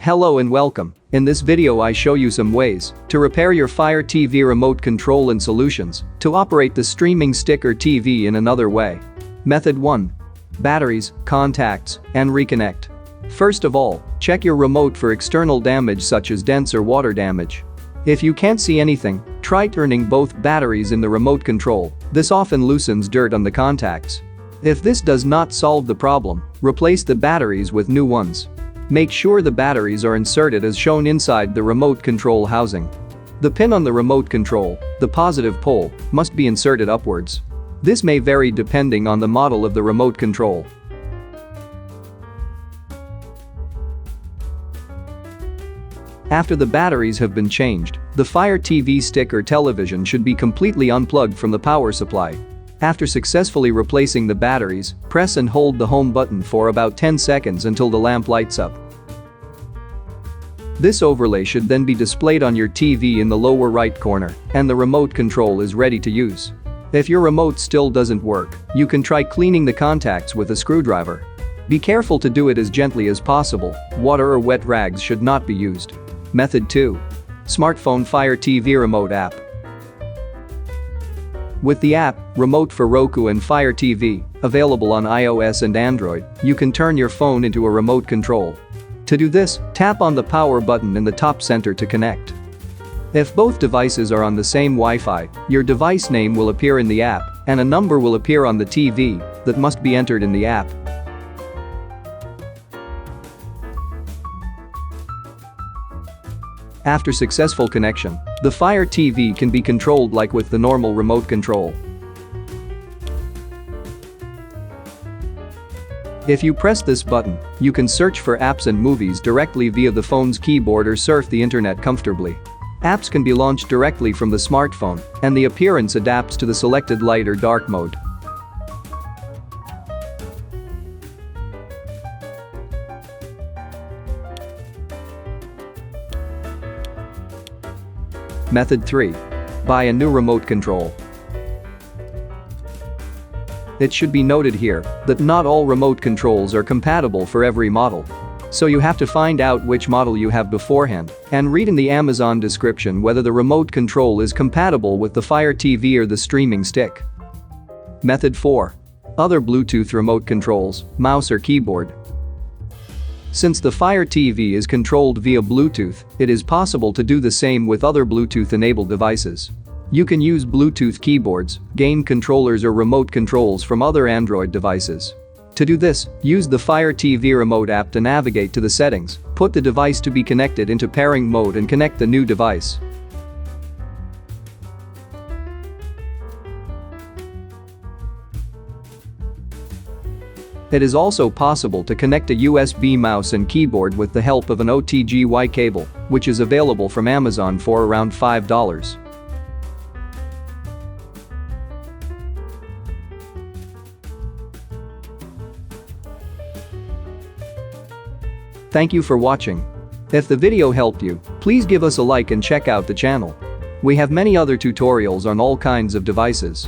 Hello and welcome. In this video I show you some ways to repair your Fire TV remote control and solutions to operate the streaming stick or TV in another way. Method 1. Batteries, contacts, and reconnect. First of all, check your remote for external damage such as dents or water damage. If you can't see anything, try turning both batteries in the remote control. This often loosens dirt on the contacts. If this does not solve the problem, replace the batteries with new ones. Make sure the batteries are inserted as shown inside the remote control housing. The pin on the remote control, the positive pole, must be inserted upwards. This may vary depending on the model of the remote control. After the batteries have been changed, the Fire TV stick or television should be completely unplugged from the power supply. After successfully replacing the batteries, press and hold the home button for about 10 seconds until the lamp lights up. This overlay should then be displayed on your TV in the lower right corner, and the remote control is ready to use. If your remote still doesn't work, you can try cleaning the contacts with a screwdriver. Be careful to do it as gently as possible. Water or wet rags should not be used. Method 2. Smartphone Fire TV Remote App. With the app, Remote for Roku and Fire TV, available on iOS and Android, you can turn your phone into a remote control. To do this, tap on the power button in the top center to connect. If both devices are on the same Wi-Fi, your device name will appear in the app, and a number will appear on the TV that must be entered in the app. After successful connection, the Fire TV can be controlled like with the normal remote control. If you press this button, you can search for apps and movies directly via the phone's keyboard or surf the internet comfortably. Apps can be launched directly from the smartphone, and the appearance adapts to the selected light or dark mode. Method 3. Buy a new remote control. It should be noted here that not all remote controls are compatible for every model. So you have to find out which model you have beforehand and read in the Amazon description whether the remote control is compatible with the Fire TV or the streaming stick. Method 4. Other Bluetooth remote controls, mouse or keyboard. Since the Fire TV is controlled via Bluetooth, it is possible to do the same with other Bluetooth-enabled devices. You can use Bluetooth keyboards, game controllers or remote controls from other Android devices. To do this, use the Fire TV remote app to navigate to the settings, put the device to be connected into pairing mode and connect the new device. It is also possible to connect a USB mouse and keyboard with the help of an OTG-Y cable, which is available from Amazon for around $5. Thank you for watching. If the video helped you, please give us a like and check out the channel. We have many other tutorials on all kinds of devices.